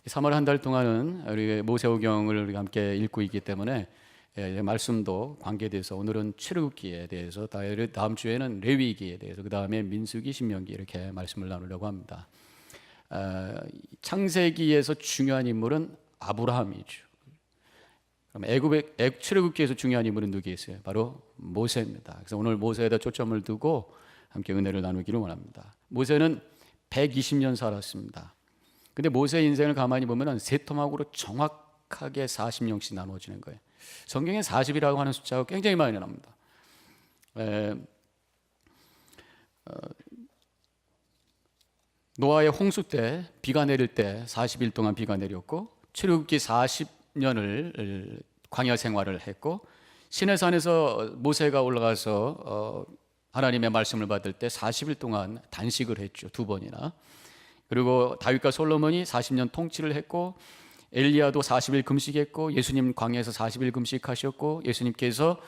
3월 한 달 동안은 우리 모세오경을 우리가 함께 읽고 있기 때문에 말씀도 관계돼서 오늘은 출애굽기에 대해서, 다음 주에는 레위기에 대해서, 그 다음에 민수기, 신명기 이렇게 말씀을 나누려고 합니다. 창세기에서 중요한 인물은 아브라함이죠. 그럼 출애굽기에서 중요한 인물은 누구 있어요? 바로 모세입니다. 그래서 오늘 모세에다 초점을 두고 함께 은혜를 나누기를 원합니다. 모세는 120년 살았습니다. 근데 모세의 인생을 가만히 보면 세 토막으로 정확하게 40년씩 나누어지는 거예요. 성경에 40이라고 하는 숫자가 굉장히 많이 나옵니다. 노아의 홍수 때 비가 내릴 때 40일 동안 비가 내렸고, 출애굽기 40년을 광야 생활을 했고, 시내산에서 모세가 올라가서 하나님의 말씀을 받을 때 40일 동안 단식을 했죠. 2번이나. 그리고 다윗과 솔로몬이 40년 통치를 했고, 엘리야도 40일 금식했고, 예수님 광야에서 40일 금식하셨고, 예수님께서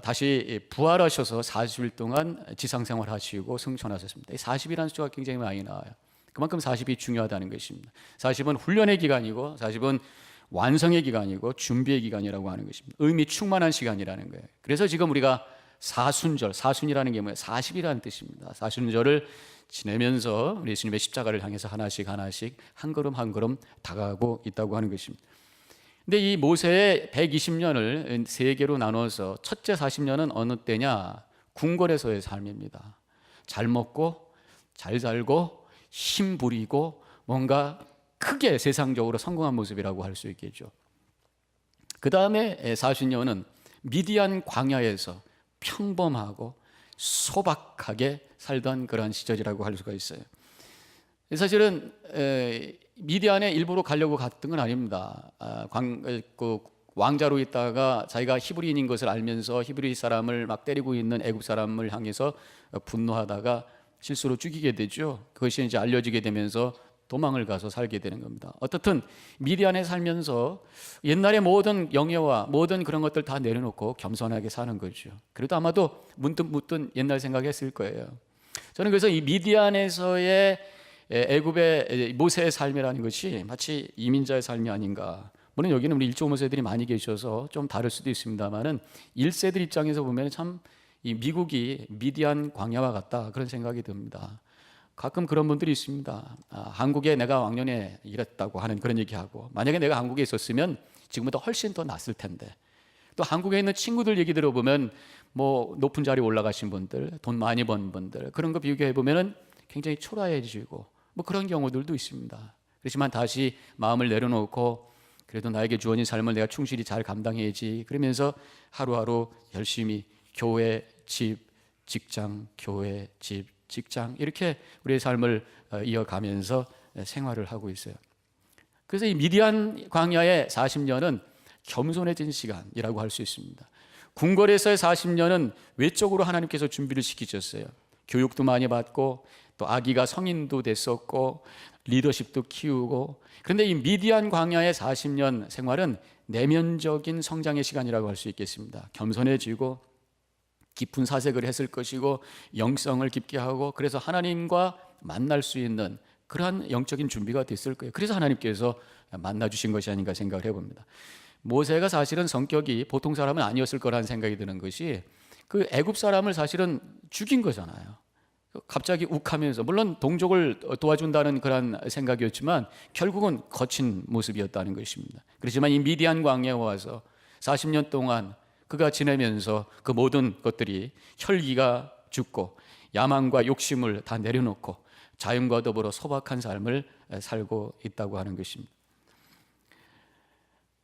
다시 부활하셔서 40일 동안 지상생활 하시고 승천하셨습니다. 이 40이라는 숫자가 굉장히 많이 나와요. 그만큼 40이 중요하다는 것입니다. 40은 훈련의 기간이고, 40은 완성의 기간이고 준비의 기간이라고 하는 것입니다. 의미 충만한 시간이라는 거예요. 그래서 지금 우리가 사순절, 사순이라는 게 뭐예요? 40이라는 뜻입니다. 사순절을 지내면서 우리 예수님의 십자가를 향해서 하나씩 하나씩 한 걸음 한 걸음 다가가고 있다고 하는 것입니다. 근데 이 모세의 120년을 세 개로 나눠서 첫째 40년은 어느 때냐? 궁궐에서의 삶입니다. 잘 먹고 잘 살고 힘 부리고 뭔가 크게 세상적으로 성공한 모습이라고 할 수 있겠죠. 그 다음에 40년은 미디안 광야에서 평범하고 소박하게 살던 그런 시절이라고 할 수가 있어요. 사실은 미디안에 일부러 가려고 갔던 건 아닙니다. 왕자로 있다가 자기가 히브리인인 것을 알면서 히브리 사람을 막 때리고 있는 애굽 사람을 향해서 분노하다가 실수로 죽이게 되죠. 그것이 이제 알려지게 되면서 도망을 가서 살게 되는 겁니다. 어떻든 미디안에 살면서 옛날의 모든 영예와 모든 그런 것들 다 내려놓고 겸손하게 사는 거죠. 그래도 아마도 문득 옛날 생각했을 거예요. 저는 그래서 이 미디안에서의 애굽의 모세의 삶이라는 것이 마치 이민자의 삶이 아닌가. 물론 여기는 우리 1조 모세들이 많이 계셔서 좀 다를 수도 있습니다만은 1세들 입장에서 보면 참 이 미국이 미디안 광야와 같다, 그런 생각이 듭니다. 가끔 그런 분들이 있습니다. 한국에 내가 왕년에 일했다고 하는 그런 얘기하고, 만약에 내가 한국에 있었으면 지금보다 훨씬 더 낫을 텐데, 또 한국에 있는 친구들 얘기 들어보면 뭐 높은 자리에 올라가신 분들, 돈 많이 번 분들, 그런 거 비교해 보면은 굉장히 초라해지고 뭐 그런 경우들도 있습니다. 그렇지만 다시 마음을 내려놓고 그래도 나에게 주어진 삶을 내가 충실히 잘 감당해야지, 그러면서 하루하루 열심히 교회, 집, 직장, 교회, 집, 직장, 이렇게 우리의 삶을 이어가면서 생활을 하고 있어요. 그래서 이 미디안 광야의 40년은 겸손해진 시간이라고 할 수 있습니다. 궁궐에서의 40년은 외적으로 하나님께서 준비를 시키셨어요. 교육도 많이 받고 또 아기가 성인도 됐었고 리더십도 키우고. 그런데 이 미디안 광야의 40년 생활은 내면적인 성장의 시간이라고 할 수 있겠습니다. 겸손해지고 깊은 사색을 했을 것이고 영성을 깊게 하고, 그래서 하나님과 만날 수 있는 그러한 영적인 준비가 됐을 거예요. 그래서 하나님께서 만나 주신 것이 아닌가 생각을 해봅니다. 모세가 사실은 성격이 보통 사람은 아니었을 거라는 생각이 드는 것이, 그 애굽 사람을 사실은 죽인 거잖아요. 갑자기 욱하면서, 물론 동족을 도와준다는 그런 생각이었지만 결국은 거친 모습이었다는 것입니다. 그렇지만 이 미디안 광야에 와서 40년 동안 그가 지내면서 그 모든 것들이, 혈기가 죽고 야망과 욕심을 다 내려놓고 자연과 더불어 소박한 삶을 살고 있다고 하는 것입니다.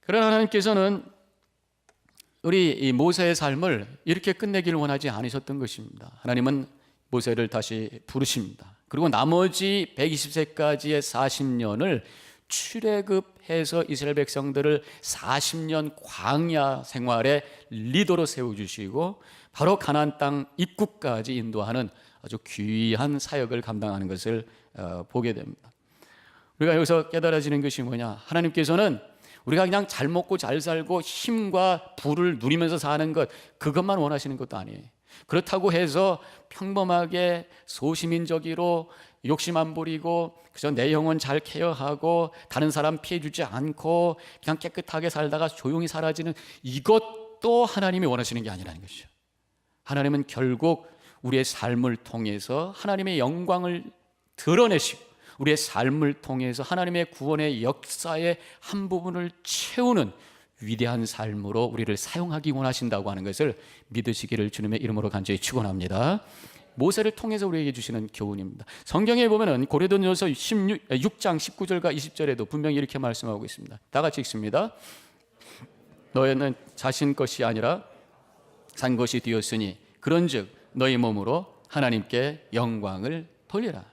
그러나 하나님께서는 우리 이 모세의 삶을 이렇게 끝내기를 원하지 않으셨던 것입니다. 하나님은 모세를 다시 부르십니다. 그리고 나머지 120세까지의 40년을 출애굽해서 이스라엘 백성들을 40년 광야 생활의 리더로 세워주시고 바로 가나안 땅 입국까지 인도하는 아주 귀한 사역을 감당하는 것을 보게 됩니다. 우리가 여기서 깨달아지는 것이 뭐냐? 하나님께서는 우리가 그냥 잘 먹고 잘 살고 힘과 부를 누리면서 사는 것, 그것만 원하시는 것도 아니에요. 그렇다고 해서 평범하게 소시민적으로 욕심 안 부리고 그저 내 영혼 잘 케어하고 다른 사람 피해 주지 않고 그냥 깨끗하게 살다가 조용히 사라지는 이것도 하나님이 원하시는 게 아니라는 것이죠. 하나님은 결국 우리의 삶을 통해서 하나님의 영광을 드러내시고 우리의 삶을 통해서 하나님의 구원의 역사의 한 부분을 채우는 위대한 삶으로 우리를 사용하기 원하신다고 하는 것을 믿으시기를 주님의 이름으로 간절히 축원합니다. 모세를 통해서 우리에게 주시는 교훈입니다. 성경에 보면은 고린도전서 6장 19절과 20절에도 분명히 이렇게 말씀하고 있습니다. 다 같이 읽습니다. 너희는 자신 것이 아니라 산 것이 되었으니 그런즉 너희 몸으로 하나님께 영광을 돌리라.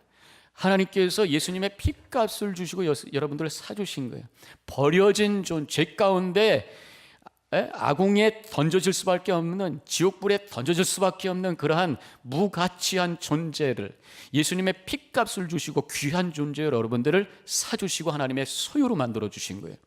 하나님께서 예수님의 핏값을 주시고 여러분들을 사주신 거예요. 버려진 죄 가운데 아궁이에 던져질 수밖에 없는, 지옥불에 던져질 수밖에 없는 그러한 무가치한 존재를 예수님의 핏값을 주시고 귀한 존재를 여러분들을 사주시고 하나님의 소유로 만들어 주신 거예요.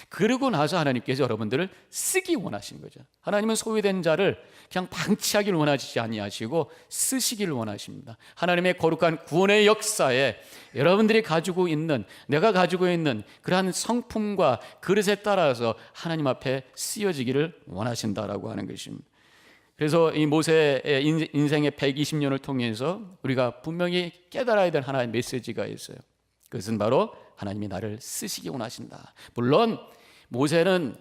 그러고 나서 하나님께서 여러분들을 쓰기 원하신 거죠. 하나님은 소유된 자를 그냥 방치하기를 원하지 아니하시고 쓰시기를 원하십니다. 하나님의 거룩한 구원의 역사에 여러분들이 가지고 있는, 내가 가지고 있는 그러한 성품과 그릇에 따라서 하나님 앞에 쓰여지기를 원하신다라고 하는 것입니다. 그래서 이 모세의 인생의 120년을 통해서 우리가 분명히 깨달아야 될 하나의 메시지가 있어요. 그것은 바로 하나님이 나를 쓰시기 원하신다. 물론 모세는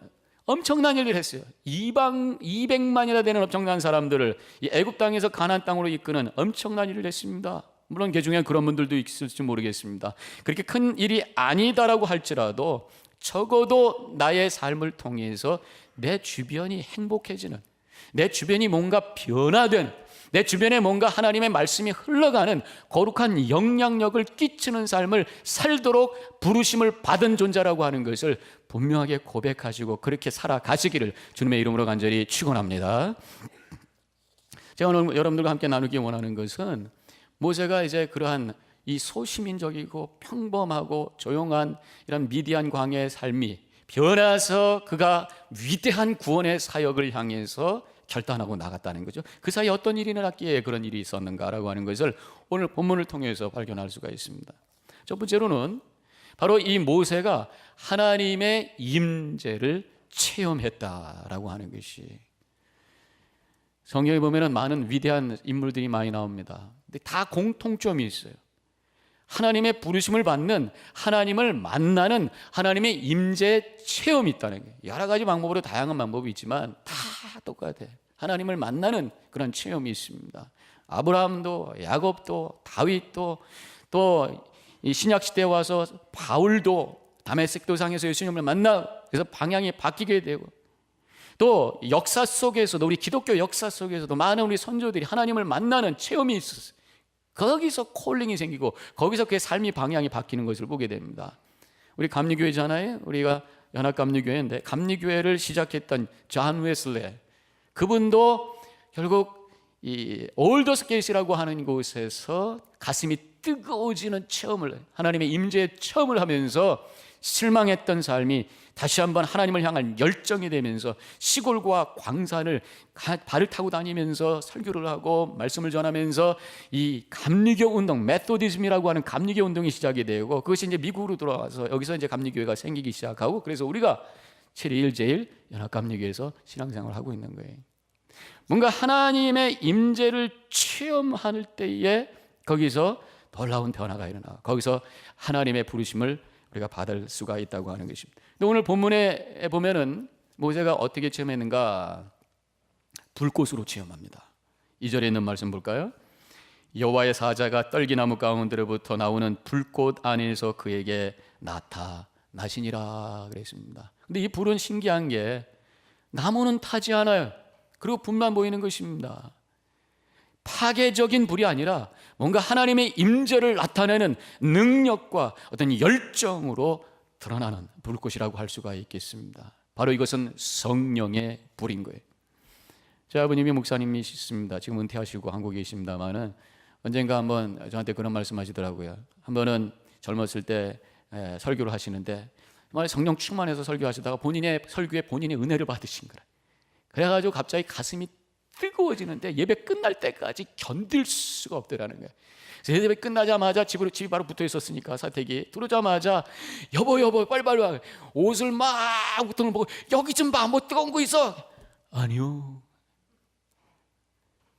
엄청난 일을 했어요. 200만이나 되는 엄청난 사람들을 이 애굽 땅에서 가나안 땅으로 이끄는 엄청난 일을 했습니다. 물론 그 중에 그런 분들도 있을지 모르겠습니다. 그렇게 큰 일이 아니다라고 할지라도 적어도 나의 삶을 통해서 내 주변이 행복해지는, 내 주변이 뭔가 변화된, 내 주변에 뭔가 하나님의 말씀이 흘러가는 거룩한 영향력을 끼치는 삶을 살도록 부르심을 받은 존재라고 하는 것을 분명하게 고백하시고 그렇게 살아가시기를 주님의 이름으로 간절히 축원합니다. 제가 오늘 여러분들과 함께 나누기 원하는 것은 모세가 이제 그러한 이 소시민적이고 평범하고 조용한 이런 미디안 광야의 삶이 변해서 그가 위대한 구원의 사역을 향해서 결단하고 나갔다는 거죠. 그 사이에 어떤 일이 일어났기에 그런 일이 있었는가라고 하는 것을 오늘 본문을 통해서 발견할 수가 있습니다. 첫 번째로는 바로 이 모세가 하나님의 임재를 체험했다라고 하는 것이, 성경에 보면 많은 위대한 인물들이 많이 나옵니다. 근데 다 공통점이 있어요. 하나님의 부르심을 받는, 하나님을 만나는 하나님의 임재 체험이 있다는 거예요. 여러 가지 방법으로 다양한 방법이 있지만 다 똑같아요. 하나님을 만나는 그런 체험이 있습니다. 아브라함도, 야곱도, 다윗도, 또 이 신약 시대에 와서 바울도 다메섹 도상에서 예수님을 만나 그래서 방향이 바뀌게 되고, 또 역사 속에서도, 우리 기독교 역사 속에서도 많은 우리 선조들이 하나님을 만나는 체험이 있었어요. 거기서 콜링이 생기고 거기서 그의 삶의 방향이 바뀌는 것을 보게 됩니다. 우리 감리교회잖아요. 우리가 연합감리교회인데 감리교회를 시작했던 존 웨슬레, 그분도 결국 이 올더스 게이트라고 하는 곳에서 가슴이 뜨거워지는 체험을, 하나님의 임재의 체험을 하면서 실망했던 삶이 다시 한번 하나님을 향한 열정이 되면서 시골과 광산을 발을 타고 다니면서 설교를 하고 말씀을 전하면서 이 감리교 운동, 메소디즘이라고 하는 감리교 운동이 시작이 되고, 그것이 이제 미국으로 돌아와서 여기서 이제 감리교회가 생기기 시작하고, 그래서 우리가 7.21 연합감리교회에서 신앙생활을 하고 있는 거예요. 뭔가 하나님의 임재를 체험할 때에 거기서 놀라운 변화가 일어나, 거기서 하나님의 부르심을 우리가 받을 수가 있다고 하는 것입니다. 근데 오늘 본문에 보면은 모세가 어떻게 체험했는가? 불꽃으로 체험합니다. 2절에 있는 말씀 볼까요? 여호와의 사자가 떨기나무 가운데로부터 나오는 불꽃 안에서 그에게 나타나시니라 그랬습니다. 근데 이 불은 신기한 게 나무는 타지 않아요. 그리고 불만 보이는 것입니다. 파괴적인 불이 아니라 뭔가 하나님의 임재를 나타내는 능력과 어떤 열정으로 드러나는 불꽃이라고 할 수가 있겠습니다. 바로 이것은 성령의 불인 거예요. 제 아버님이 목사님이십니다. 지금 은퇴하시고 한국에 계십니다만은 언젠가 한번 저한테 그런 말씀하시더라고요. 한 번은 젊었을 때 설교를 하시는데 정말 성령 충만해서 설교하시다가 본인의 설교에 본인의 은혜를 받으신 거라. 그래가지고 갑자기 가슴이 뜨거워지는데 예배 끝날 때까지 견딜 수가 없더라는 거예요. 그래서 예배 끝나자마자 집이 바로 붙어 있었으니까 사택이 들어오자마자 여보 빨리 와. 옷을 막 붙는 걸 보고 여기 좀 봐, 뭐 뜨거운 거 있어? 아니요.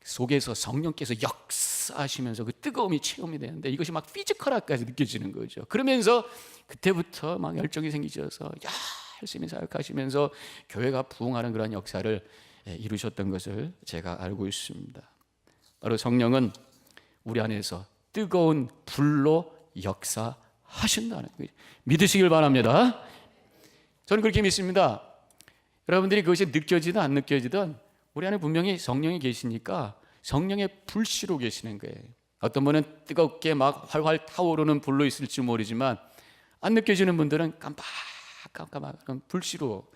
속에서 성령께서 역사하시면서 그 뜨거움이 체험이 되는데 이것이 막 피지컬하까지 느껴지는 거죠. 그러면서 그때부터 막 열정이 생기셔서 열심히 사역하시면서 교회가 부흥하는 그런 역사를 이루셨던 것을 제가 알고 있습니다. 바로 성령은 우리 안에서 뜨거운 불로 역사하신다는 거예요. 믿으시길 바랍니다. 저는 그렇게 믿습니다. 여러분들이 그것이 느껴지든 안 느껴지든 우리 안에 분명히 성령이 계시니까 성령의 불씨로 계시는 거예요. 어떤 분은 뜨겁게 막 활활 타오르는 불로 있을지 모르지만 안 느껴지는 분들은 깜깜한 불씨로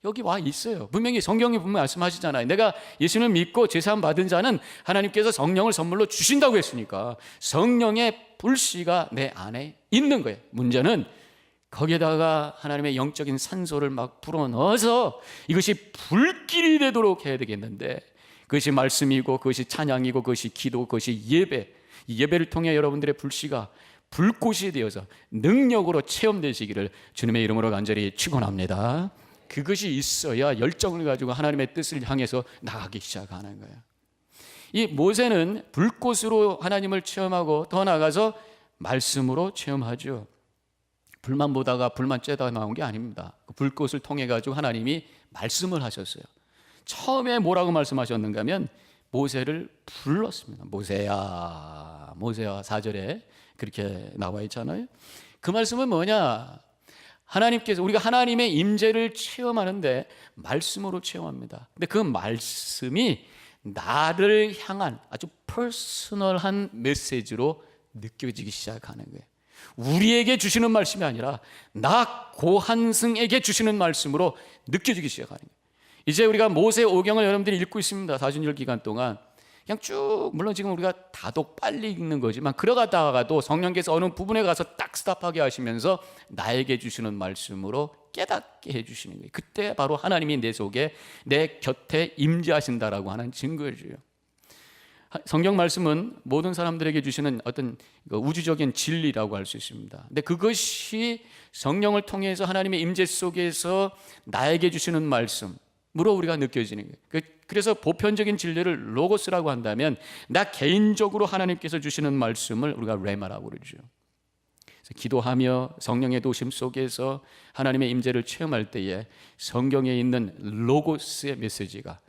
여기 와 있어요. 분명히 성경이 분명히 말씀하시잖아요. 내가 예수를 믿고 제사함 받은 자는 하나님께서 성령을 선물로 주신다고 했으니까 성령의 불씨가 내 안에 있는 거예요. 문제는 거기에다가 하나님의 영적인 산소를 막 불어넣어서 이것이 불길이 되도록 해야 되겠는데 그것이 말씀이고 그것이 찬양이고 그것이 기도 그것이 예배, 이 예배를 통해 여러분들의 불씨가 불꽃이 되어서 능력으로 체험되시기를 주님의 이름으로 간절히 축원합니다. 그것이 있어야 열정을 가지고 하나님의 뜻을 향해서 나가기 시작하는 거예요. 이 모세는 불꽃으로 하나님을 체험하고 더 나아가서 말씀으로 체험하죠. 불만 보다가 불만 쬐다 나온 게 아닙니다. 그 불꽃을 통해 가지고 하나님이 말씀을 하셨어요. 처음에 뭐라고 말씀하셨는가 하면 모세를 불렀습니다. 모세야 4절에 그렇게 나와 있잖아요. 그 말씀은 뭐냐? 하나님께서 우리가 하나님의 임재를 체험하는데 말씀으로 체험합니다. 근데 그 말씀이 나를 향한 아주 퍼스널한 메시지로 느껴지기 시작하는 거예요. 우리에게 주시는 말씀이 아니라 나 고한승에게 주시는 말씀으로 느껴지기 시작하는 거예요. 이제 우리가 모세 오경을 여러분들이 읽고 있습니다. 사순절 기간 동안 그냥 쭉, 물론 지금 우리가 다독 빨리 읽는 거지만 그러다가도 성령께서 어느 부분에 가서 딱 스탑하게 하시면서 나에게 주시는 말씀으로 깨닫게 해주시는 거예요. 그때 바로 하나님이 내 속에 내 곁에 임재하신다라고 하는 증거죠. 성경 말씀은 모든 사람들에게 주시는 어떤 우주적인 진리라고 할 수 있습니다. 근데 그것이 성령을 통해서 하나님의 임재 속에서 나에게 주시는 말씀으로 우리가 느껴지는 거예요. 그래서 보편적인 진리를 로고스라고 한다면 나 개인적으로 하나님께서 주시는 말씀을 우리가 레마라고 그러죠. 그래서 기도하며 성령의 도심 속에서 하나님의 임재를 체험할 때에 성경에 있는 로고스의 메시지가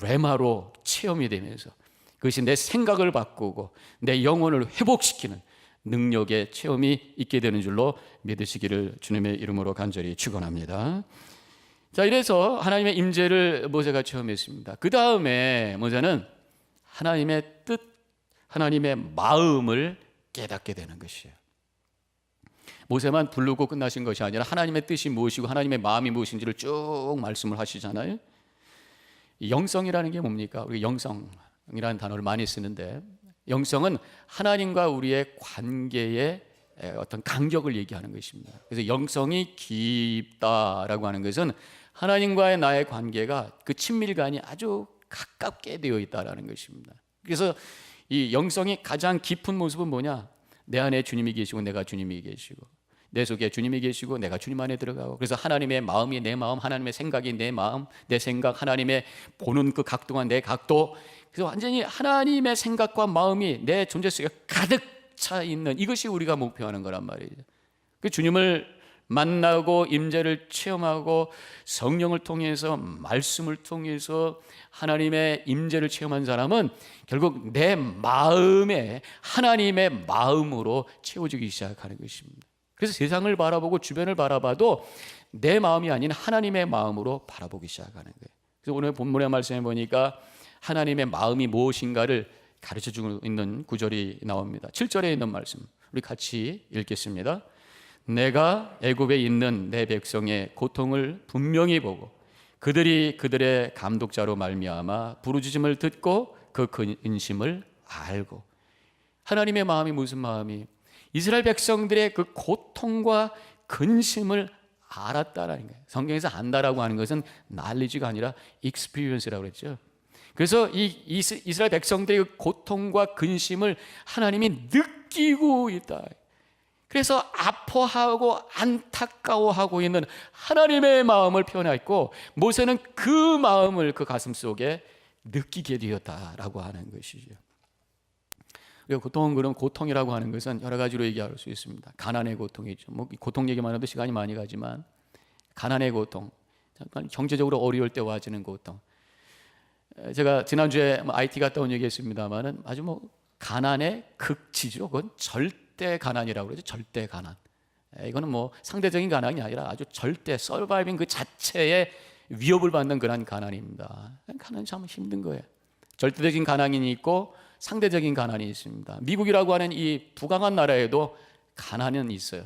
레마로 체험이 되면서 그것이 내 생각을 바꾸고 내 영혼을 회복시키는 능력의 체험이 있게 되는 줄로 믿으시기를 주님의 이름으로 간절히 축원합니다. 자, 이래서 하나님의 임재를 모세가 체험했습니다. 그 다음에 모세는 하나님의 뜻, 하나님의 마음을 깨닫게 되는 것이에요. 모세만 부르고 끝나신 것이 아니라 하나님의 뜻이 무엇이고 하나님의 마음이 무엇인지를 쭉 말씀을 하시잖아요. 영성이라는 게 뭡니까? 우리 영성이라는 단어를 많이 쓰는데 영성은 하나님과 우리의 관계의 어떤 간격을 얘기하는 것입니다. 그래서 영성이 깊다라고 하는 것은 하나님과의 나의 관계가 그 친밀감이 아주 가깝게 되어 있다라는 것입니다. 그래서 이 영성이 가장 깊은 모습은 뭐냐? 내 안에 주님이 계시고 내가 주님이 계시고 내 속에 주님이 계시고 내가 주님 안에 들어가고 그래서 하나님의 마음이 내 마음, 하나님의 생각이 내 마음, 내 생각, 하나님의 보는 그 각도가 내 각도, 그래서 완전히 하나님의 생각과 마음이 내 존재 속에 가득 차 있는 이것이 우리가 목표하는 거란 말이죠. 그 주님을 만나고 임재를 체험하고 성령을 통해서 말씀을 통해서 하나님의 임재를 체험한 사람은 결국 내 마음에 하나님의 마음으로 채워지기 시작하는 것입니다. 그래서 세상을 바라보고 주변을 바라봐도 내 마음이 아닌 하나님의 마음으로 바라보기 시작하는 거예요. 그래서 오늘 본문의 말씀에 보니까 하나님의 마음이 무엇인가를 가르쳐주고 있는 구절이 나옵니다. 7절에 있는 말씀 우리 같이 읽겠습니다. 내가 애굽에 있는 내 백성의 고통을 분명히 보고 그들이 그들의 감독자로 말미암아 부르짖음을 듣고 그 근심을 알고. 하나님의 마음이 무슨 마음이? 이스라엘 백성들의 그 고통과 근심을 알았다라는 거예요. 성경에서 안다라고 하는 것은 knowledge가 아니라 experience라고 그랬죠. 그래서 이 이스라엘 백성들의 고통과 근심을 하나님이 느끼고 있다. 그래서 아파하고 안타까워하고 있는 하나님의 마음을 표현했고, 모세는 그 마음을 그 가슴 속에 느끼게 되었다라고 하는 것이죠. 그리고 그럼 고통이라고 하는 것은 여러 가지로 얘기할 수 있습니다. 가난의 고통이죠. 뭐 고통 얘기만 해도 시간이 많이 가지만, 가난의 고통, 잠깐 경제적으로 어려울 때 와지는 고통. 제가 지난주에 IT 갔다 온 얘기 했습니다만은 아주 가난의 극치죠. 그건 절대 가난이라고 그러죠. 절대 가난. 이거는 상대적인 가난이 아니라 아주 절대 서바이빙 그 자체의 위협을 받는 그런 가난입니다. 가난이 참 힘든 거예요. 절대적인 가난이 있고 상대적인 가난이 있습니다. 미국이라고 하는 이 부강한 나라에도 가난은 있어요.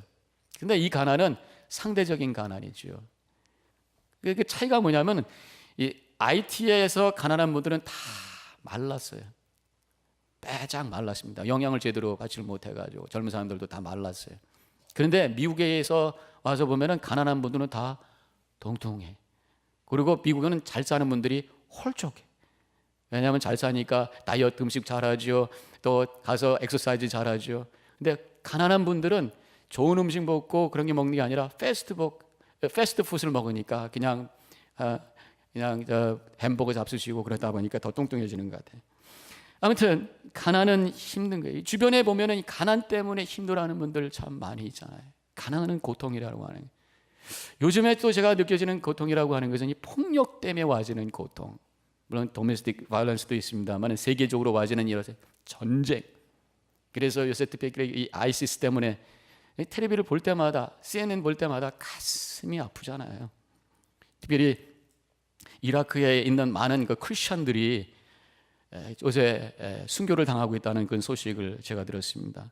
근데 이 가난은 상대적인 가난이죠. 그 차이가 뭐냐면, 이 IT에서 가난한 분들은 다 말랐어요. 빼짝 말랐습니다. 영양을 제대로 받지를 못해가지고 젊은 사람들도 다 말랐어요. 그런데 미국에서 와서 보면은 가난한 분들은 다 동통해. 그리고 미국에는 잘 사는 분들이 홀쭉해. 왜냐하면 잘 사니까 다이어트 음식 잘하죠. 또 가서 엑서사이즈 잘하죠. 근데 가난한 분들은 좋은 음식 먹고 그런 게 먹는 게 아니라 패스트푸드를 먹으니까 그냥 햄버거 잡수시고 그러다 보니까 더 뚱뚱해지는 것 같아요. 아무튼 가난은 힘든 거예요. 주변에 보면은 이 가난 때문에 힘들어하는 분들 참 많이 있잖아요. 가난은 고통이라고 하는 거예요. 요즘에 또 제가 느껴지는 고통이라고 하는 것은 이 폭력 때문에 와지는 고통. 물론 도메스틱 바이런스도 있습니다만 세계적으로 와지는 이런 전쟁. 그래서 요새 특별히 이 아이시스 때문에 텔레비를 볼 때마다, CNN 볼 때마다 가슴이 아프잖아요. 특별히 이라크에 있는 많은 그 크리스천들이 요새 순교를 당하고 있다는 그런 소식을 제가 들었습니다.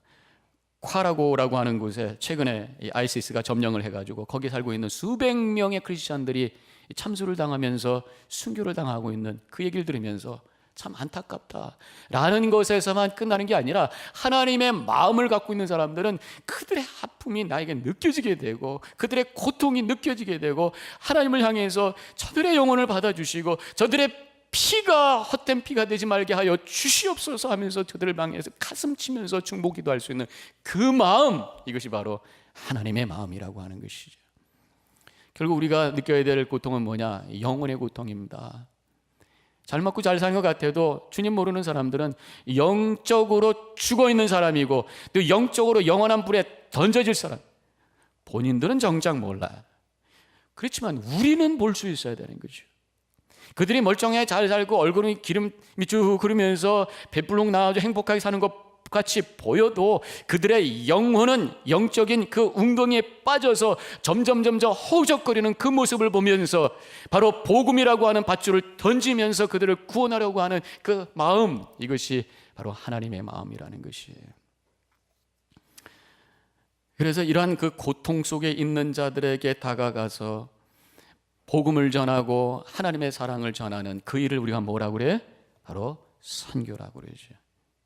콰라고라고 하는 곳에 최근에 이 아이시스가 점령을 해가지고 거기 살고 있는 수백 명의 크리스천들이 참수를 당하면서 순교를 당하고 있는 그 얘기를 들으면서 참 안타깝다라는 것에서만 끝나는 게 아니라, 하나님의 마음을 갖고 있는 사람들은 그들의 아픔이 나에게 느껴지게 되고 그들의 고통이 느껴지게 되고 하나님을 향해서 저들의 영혼을 받아주시고 저들의 피가 헛된 피가 되지 말게 하여 주시옵소서 하면서 저들을 향해서 가슴 치면서 중보 기도할 수 있는 그 마음, 이것이 바로 하나님의 마음이라고 하는 것이죠. 결국 우리가 느껴야 될 고통은 뭐냐? 영혼의 고통입니다. 잘 먹고 잘 사는 것 같아도 주님 모르는 사람들은 영적으로 죽어있는 사람이고 또 영적으로 영원한 불에 던져질 사람, 본인들은 정작 몰라요. 그렇지만 우리는 볼 수 있어야 되는 거죠. 그들이 멀쩡해 잘 살고 얼굴이 기름이 쭉 흐르면서 배불룩 나와서 행복하게 사는 것 같이 보여도 그들의 영혼은 영적인 그 웅덩이에 빠져서 점점 허우적거리는 그 모습을 보면서 바로 복음이라고 하는 밧줄을 던지면서 그들을 구원하려고 하는 그 마음, 이것이 바로 하나님의 마음이라는 것이에요. 그래서 이러한 그 고통 속에 있는 자들에게 다가가서 복음을 전하고 하나님의 사랑을 전하는 그 일을 우리가 뭐라고 그래? 바로 선교라고 그러죠.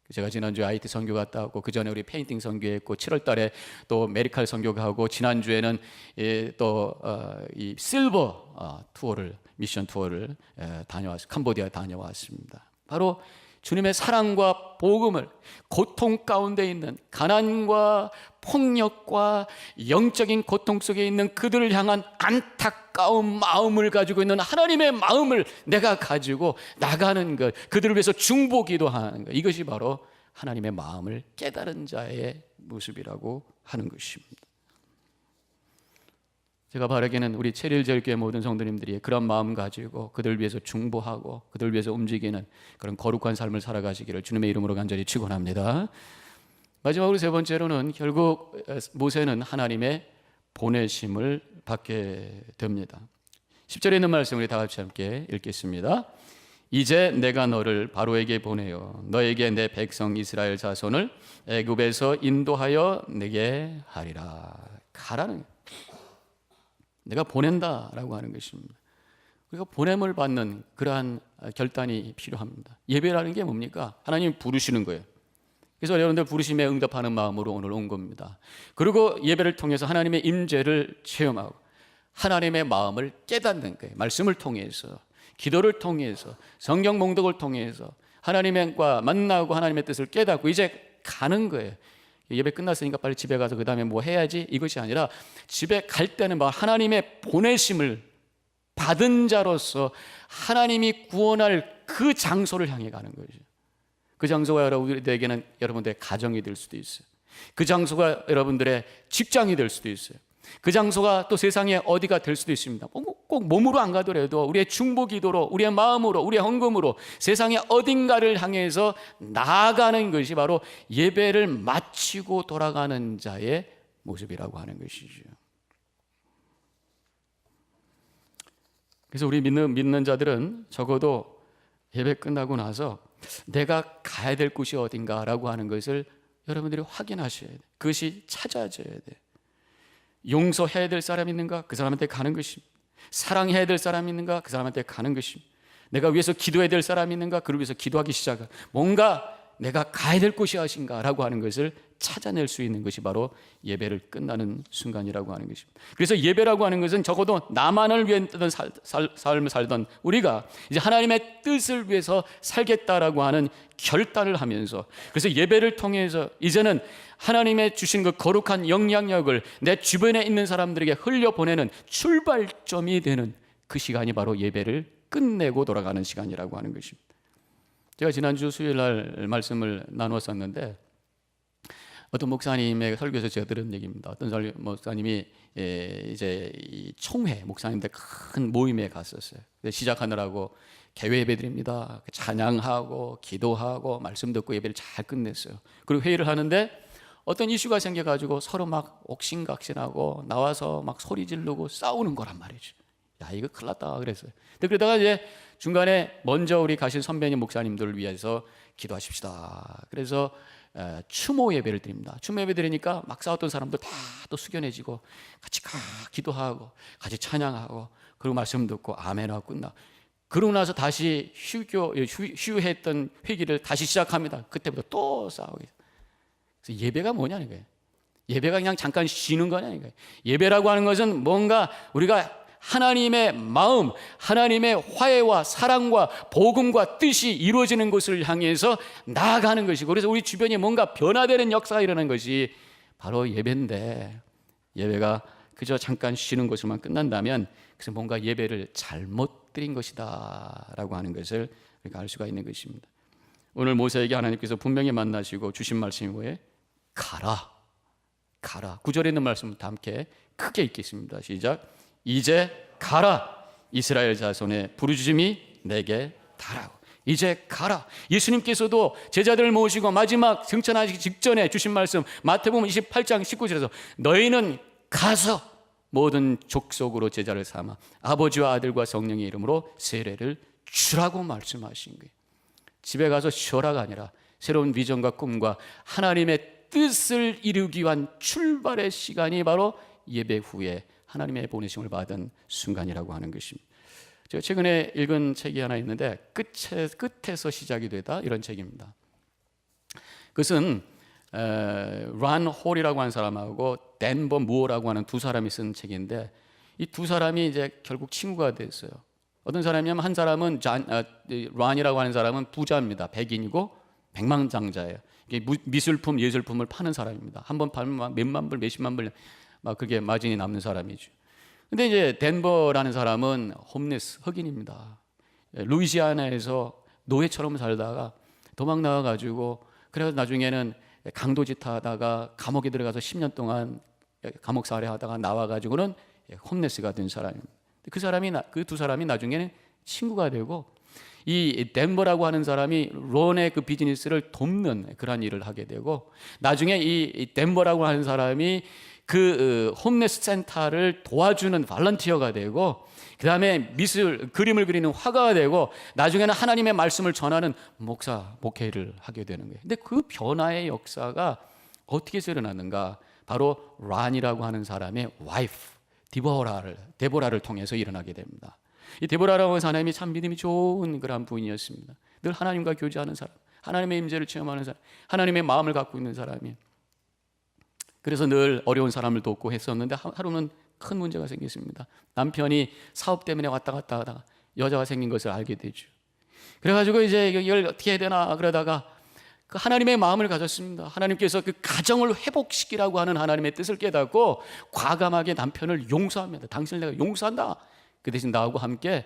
제가 지난주에 IT 선교 갔다 왔고, 그 전에 우리 페인팅 선교했고, 7월 달에 또 메디칼 선교 가고, 지난주에는 또 이 실버 투어를, 미션 투어를 캄보디아 다녀왔습니다. 바로 주님의 사랑과 복음을 고통 가운데 있는 가난과 폭력과 영적인 고통 속에 있는 그들을 향한 안타까운 마음을 가지고 있는 하나님의 마음을 내가 가지고 나가는 것, 그들을 위해서 중보 기도하는 것, 이것이 바로 하나님의 마음을 깨달은 자의 모습이라고 하는 것입니다. 제가 바라기는 우리 체릴제일교회 모든 성도님들이 그런 마음 가지고 그들을 위해서 중보하고 그들을 위해서 움직이는 그런 거룩한 삶을 살아가시기를 주님의 이름으로 간절히 축원합니다. 마지막으로 세 번째로는 결국 모세는 하나님의 보내심을 받게 됩니다. 10절에 있는 말씀 우리 다 같이 함께 읽겠습니다. 이제 내가 너를 바로에게 보내어 너에게 내 백성 이스라엘 자손을 애굽에서 인도하여 내게 하리라. 가라는, 내가 보낸다라고 하는 것입니다. 우리가 보냄을 받는 그러한 결단이 필요합니다. 예배라는 게 뭡니까? 하나님 부르시는 거예요. 그래서 여러분들 부르심에 응답하는 마음으로 오늘 온 겁니다. 그리고 예배를 통해서 하나님의 임재를 체험하고 하나님의 마음을 깨닫는 거예요. 말씀을 통해서. 기도를 통해서 성경 봉독을 통해서 하나님과 만나고 하나님의 뜻을 깨닫고 이제 가는 거예요. 예배 끝났으니까 빨리 집에 가서 그 다음에 뭐 해야지 이것이 아니라 집에 갈 때는 막 하나님의 보내심을 받은 자로서 하나님이 구원할 그 장소를 향해 가는 거죠. 그 장소가 여러분들에게는 여러분들의 가정이 될 수도 있어요. 그 장소가 여러분들의 직장이 될 수도 있어요. 그 장소가 또 세상에 어디가 될 수도 있습니다. 꼭 몸으로 안 가더라도 우리의 중보기도로, 우리의 마음으로, 우리의 헌금으로 세상의 어딘가를 향해서 나아가는 것이 바로 예배를 마치고 돌아가는 자의 모습이라고 하는 것이죠. 그래서 우리 믿는 자들은 적어도 예배 끝나고 나서 내가 가야 될 곳이 어딘가라고 하는 것을 여러분들이 확인하셔야 돼요. 그것이 찾아져야 돼요. 용서해야 될 사람이 있는가? 그 사람한테 가는 것입니다. 사랑해야 될 사람이 있는가? 그 사람한테 가는 것입니다. 내가 위해서 기도해야 될 사람이 있는가? 그를 위해서 기도하기 시작하고 뭔가 내가 가야 될 곳이 무엇인가라고 하는 것을 찾아낼 수 있는 것이 바로 예배를 끝나는 순간이라고 하는 것입니다. 그래서 예배라고 하는 것은 적어도 나만을 위한 삶을 살던 우리가 이제 하나님의 뜻을 위해서 살겠다라고 하는 결단을 하면서, 그래서 예배를 통해서 이제는 하나님의 주신 그 거룩한 영향력을 내 주변에 있는 사람들에게 흘려보내는 출발점이 되는 그 시간이 바로 예배를 끝내고 돌아가는 시간이라고 하는 것입니다. 제가 지난주 수요일 날 말씀을 나누었었는데 어떤 목사님의 설교에서 제가 들은 얘기입니다. 어떤 목사님이 이제 이 총회 목사님들 큰 모임에 갔었어요. 시작하느라고 개회 예배 드립니다. 찬양하고 기도하고 말씀 듣고 예배를 잘 끝냈어요. 그리고 회의를 하는데 어떤 이슈가 생겨가지고 서로 막 옥신각신하고 나와서 막 소리 지르고 싸우는 거란 말이죠. 야, 이거 큰일 났다 그랬어요. 근데 그러다가 이제 중간에 먼저 우리 가신 선배님 목사님들을 위해서 기도하십시다. 그래서 추모 예배를 드립니다. 추모 예배 드리니까 막 싸웠던 사람들 다 또 숙연해지고 같이 기도하고 같이 찬양하고 그리고 말씀 듣고 아멘하고 끝나. 그러고 나서 다시 휴했던 회기를 다시 시작합니다. 그때부터 또 싸우게. 그래서 예배가 뭐냐는 거예요. 예배가 그냥 잠깐 쉬는 거냐는 거예요. 예배라고 하는 것은 뭔가 우리가 하나님의 마음, 하나님의 화해와 사랑과 복음과 뜻이 이루어지는 곳을 향해서 나아가는 것이고, 그래서 우리 주변에 뭔가 변화되는 역사가 일어나는 것이 바로 예배인데, 예배가 그저 잠깐 쉬는 것으로만 끝난다면 그래서 뭔가 예배를 잘못 드린 것이다 라고 하는 것을 우리가 알 수가 있는 것입니다. 오늘 모세에게 하나님께서 분명히 만나시고 주신 말씀이 뭐예요? 가라. 9절에 있는 말씀을 다 함께 크게 읽겠습니다. 시작. 이제 가라. 이스라엘 자손의 부르짖음이 내게 달하고. 이제 가라. 예수님께서도 제자들을 모시고 마지막 승천하시기 직전에 주신 말씀 마태복음 28장 19절에서 너희는 가서 모든 족속으로 제자를 삼아 아버지와 아들과 성령의 이름으로 세례를 주라고 말씀하신 거예요. 집에 가서 쉬어라가 아니라 새로운 비전과 꿈과 하나님의 뜻을 이루기 위한 출발의 시간이 바로 예배 후에 하나님의 보내심을 받은 순간이라고 하는 것입니다. 제가 최근에 읽은 책이 하나 있는데 끝에서 시작이 되다 이런 책입니다. 그것은 란 홀이라고 하는 사람하고 댄버 무어라고 하는 두 사람이 쓴 책인데 이 두 사람이 이제 결국 친구가 됐어요. 어떤 사람이냐면 한 사람은 란이라고 하는 사람은 부자입니다. 백인이고 백만장자예요. 미술품, 예술품을 파는 사람입니다. 한 번 팔면 몇만 불, 몇십만 불 막 그게 마진이 남는 사람이죠. 근데 이제 덴버라는 사람은 홈리스, 흑인입니다. 루이지아나에서 노예처럼 살다가 도망 나와가지고 그래서 나중에는 강도짓 하다가 감옥에 들어가서 10년 동안 감옥살이 하다가 나와가지고는 홈리스가 된 사람입니다. 그 두 사람이 나중에는 친구가 되고 이 덴버라고 하는 사람이 론의 그 비즈니스를 돕는 그런 일을 하게 되고 나중에 이 덴버라고 하는 사람이 그 홈레스 센터를 도와주는 발런티어가 되고 그 다음에 그림을 그리는 화가가 되고 나중에는 하나님의 말씀을 전하는 목회를 하게 되는 거예요. 근데 그 변화의 역사가 어떻게 일어났는가? 바로 란이라고 하는 사람의 와이프 데보라를 통해서 일어나게 됩니다. 이 데보라라고 하는 사람이 참 믿음이 좋은 그런 부인이었습니다. 늘 하나님과 교제하는 사람, 하나님의 임재를 체험하는 사람, 하나님의 마음을 갖고 있는 사람이. 그래서 늘 어려운 사람을 돕고 했었는데 하루는 큰 문제가 생겼습니다. 남편이 사업 때문에 왔다 갔다 하다가 여자가 생긴 것을 알게 되죠. 그래가지고 이제 이걸 어떻게 해야 되나 그러다가 그 하나님의 마음을 가졌습니다. 하나님께서 그 가정을 회복시키라고 하는 하나님의 뜻을 깨닫고 과감하게 남편을 용서합니다. 당신을 내가 용서한다. 그 대신 나하고 함께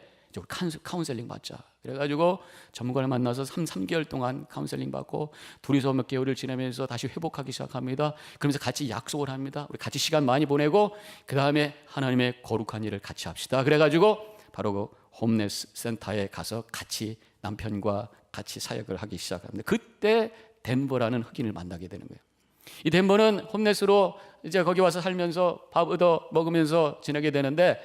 카운셀링 받자. 그래가지고 전문가를 만나서 3개월 동안 카운셀링 받고 둘이서 몇 개월을 지내면서 다시 회복하기 시작합니다. 그러면서 같이 약속을 합니다. 우리 같이 시간 많이 보내고 그 다음에 하나님의 거룩한 일을 같이 합시다. 그래가지고 바로 그 홈레스 센터에 가서 같이 남편과 같이 사역을 하기 시작합니다. 그때 덴버라는 흑인을 만나게 되는 거예요. 이 덴버는 홈레스로 이제 거기 와서 살면서 밥 얻어 먹으면서 지내게 되는데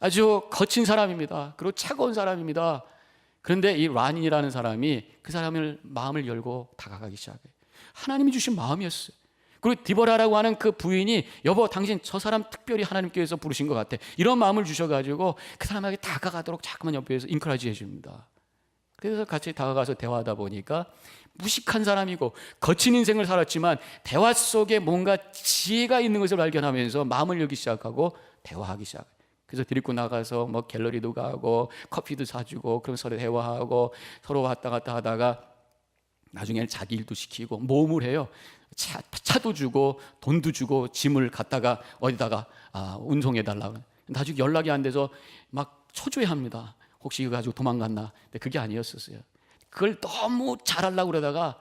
아주 거친 사람입니다. 그리고 차가운 사람입니다. 그런데 이 란이라는 사람이 그 사람을 마음을 열고 다가가기 시작해요. 하나님이 주신 마음이었어요. 그리고 디보라라고 하는 그 부인이 여보 당신 저 사람 특별히 하나님께서 부르신 것 같아. 이런 마음을 주셔가지고 그 사람에게 다가가도록 자꾸만 옆에서 인커리지 해줍니다. 그래서 같이 다가가서 대화하다 보니까 무식한 사람이고 거친 인생을 살았지만 대화 속에 뭔가 지혜가 있는 것을 발견하면서 마음을 열기 시작하고 대화하기 시작해요. 그래서 데리고 나가서 뭐 갤러리도 가고 커피도 사주고 그럼 서로 대화하고 서로 왔다 갔다 하다가 나중에는 자기 일도 시키고 모험을 해요. 차도 주고 돈도 주고 짐을 갖다가 어디다가 운송해달라고. 나중에 연락이 안 돼서 막 초조해합니다. 혹시 이거 가지고 도망갔나? 근데 그게 아니었었어요. 그걸 너무 잘하려고 그러다가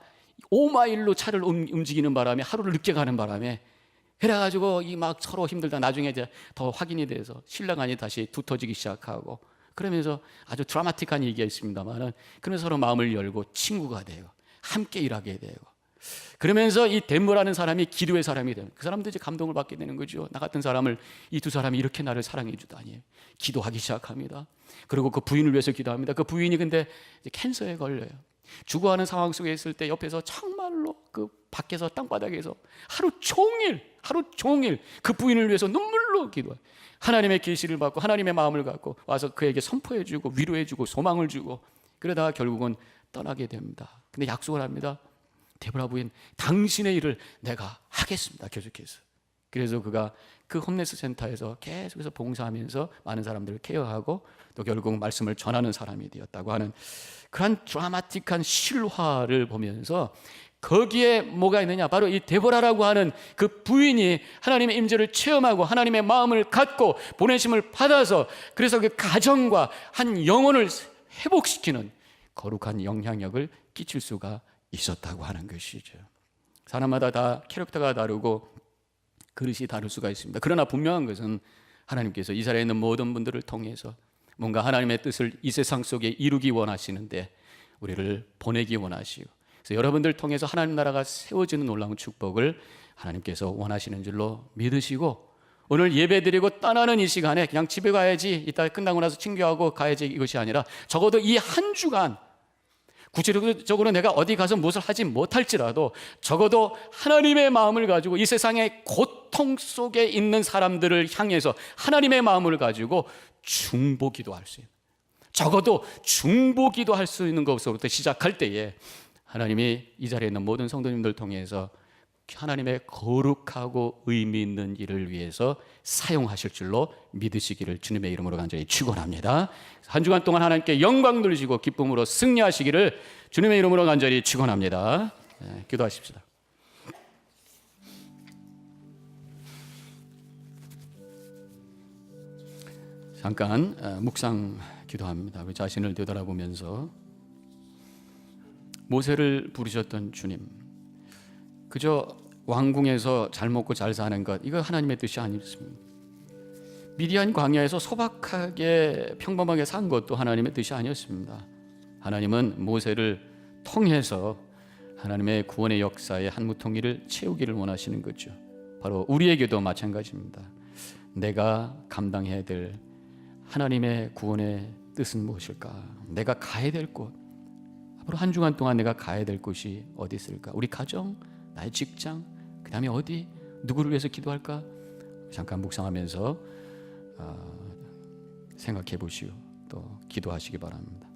5마일로 차를 움직이는 바람에 하루를 늦게 가는 바람에 그래가지고 이 막 서로 힘들다 나중에 이제 더 확인이 돼서 신랑간이 다시 두터지기 시작하고 그러면서 아주 드라마틱한 얘기가 있습니다만은 그러면서 서로 마음을 열고 친구가 돼요. 함께 일하게 되고 그러면서 이 덴버라는 사람이 기도의 사람이 되는 그 사람도 이제 감동을 받게 되는 거죠. 나 같은 사람을 이 두 사람이 이렇게 나를 사랑해 주다니 기도하기 시작합니다. 그리고 그 부인을 위해서 기도합니다. 그 부인이 근데 이제 캔서에 걸려요. 죽어가는 상황 속에 있을 때 옆에서 정말로 그 밖에서 땅바닥에서 하루 종일 그 부인을 위해서 눈물로 기도해요. 하나님의 계시를 받고 하나님의 마음을 갖고 와서 그에게 선포해주고 위로해주고 소망을 주고 그러다가 결국은 떠나게 됩니다. 근데 약속을 합니다. 데보라 부인 당신의 일을 내가 하겠습니다. 계속해서. 그래서 그가 그 홈레스 센터에서 계속해서 봉사하면서 많은 사람들을 케어하고 또 결국 말씀을 전하는 사람이 되었다고 하는 그런 드라마틱한 실화를 보면서 거기에 뭐가 있느냐 바로 이 데보라라고 하는 그 부인이 하나님의 임재를 체험하고 하나님의 마음을 갖고 보내심을 받아서 그래서 그 가정과 한 영혼을 회복시키는 거룩한 영향력을 끼칠 수가 있었다고 하는 것이죠. 사람마다 다 캐릭터가 다르고 그릇이 다를 수가 있습니다. 그러나 분명한 것은 하나님께서 이 자리에 있는 모든 분들을 통해서 뭔가 하나님의 뜻을 이 세상 속에 이루기 원하시는데 우리를 보내기 원하시고 그래서 여러분들 통해서 하나님 나라가 세워지는 놀라운 축복을 하나님께서 원하시는 줄로 믿으시고 오늘 예배드리고 떠나는 이 시간에 그냥 집에 가야지 이따 끝나고 나서 친구하고 가야지 이것이 아니라 적어도 이 한 주간 구체적으로 내가 어디 가서 무엇을 하지 못할지라도 적어도 하나님의 마음을 가지고 이 세상의 고통 속에 있는 사람들을 향해서 하나님의 마음을 가지고 중보기도 할 수 있는 적어도 중보기도 할 수 있는 것으로부터 시작할 때에 하나님이 이 자리에 있는 모든 성도님들 통해서 하나님의 거룩하고 의미 있는 일을 위해서 사용하실 줄로 믿으시기를 주님의 이름으로 간절히 축원합니다. 한 주간 동안 하나님께 영광 돌리시고 기쁨으로 승리하시기를 주님의 이름으로 간절히 축원합니다. 기도하십시다. 잠깐 묵상 기도합니다. 우리 자신을 되돌아보면서 모세를 부르셨던 주님, 그저 왕궁에서 잘 먹고 잘 사는 것 이거 하나님의 뜻이 아니었습니다. 미디안 광야에서 소박하게 평범하게 산 것도 하나님의 뜻이 아니었습니다. 하나님은 모세를 통해서 하나님의 구원의 역사의 한 무통일을 채우기를 원하시는 거죠. 바로 우리에게도 마찬가지입니다. 내가 감당해야 될 하나님의 구원의 뜻은 무엇일까? 내가 가야 될 곳, 앞으로 한 주간 동안 내가 가야 될 곳이 어디 있을까? 우리 가정, 나의 직장, 그 다음에 어디, 누구를 위해서 기도할까? 잠깐 묵상하면서 생각해 보시오. 또 기도하시기 바랍니다.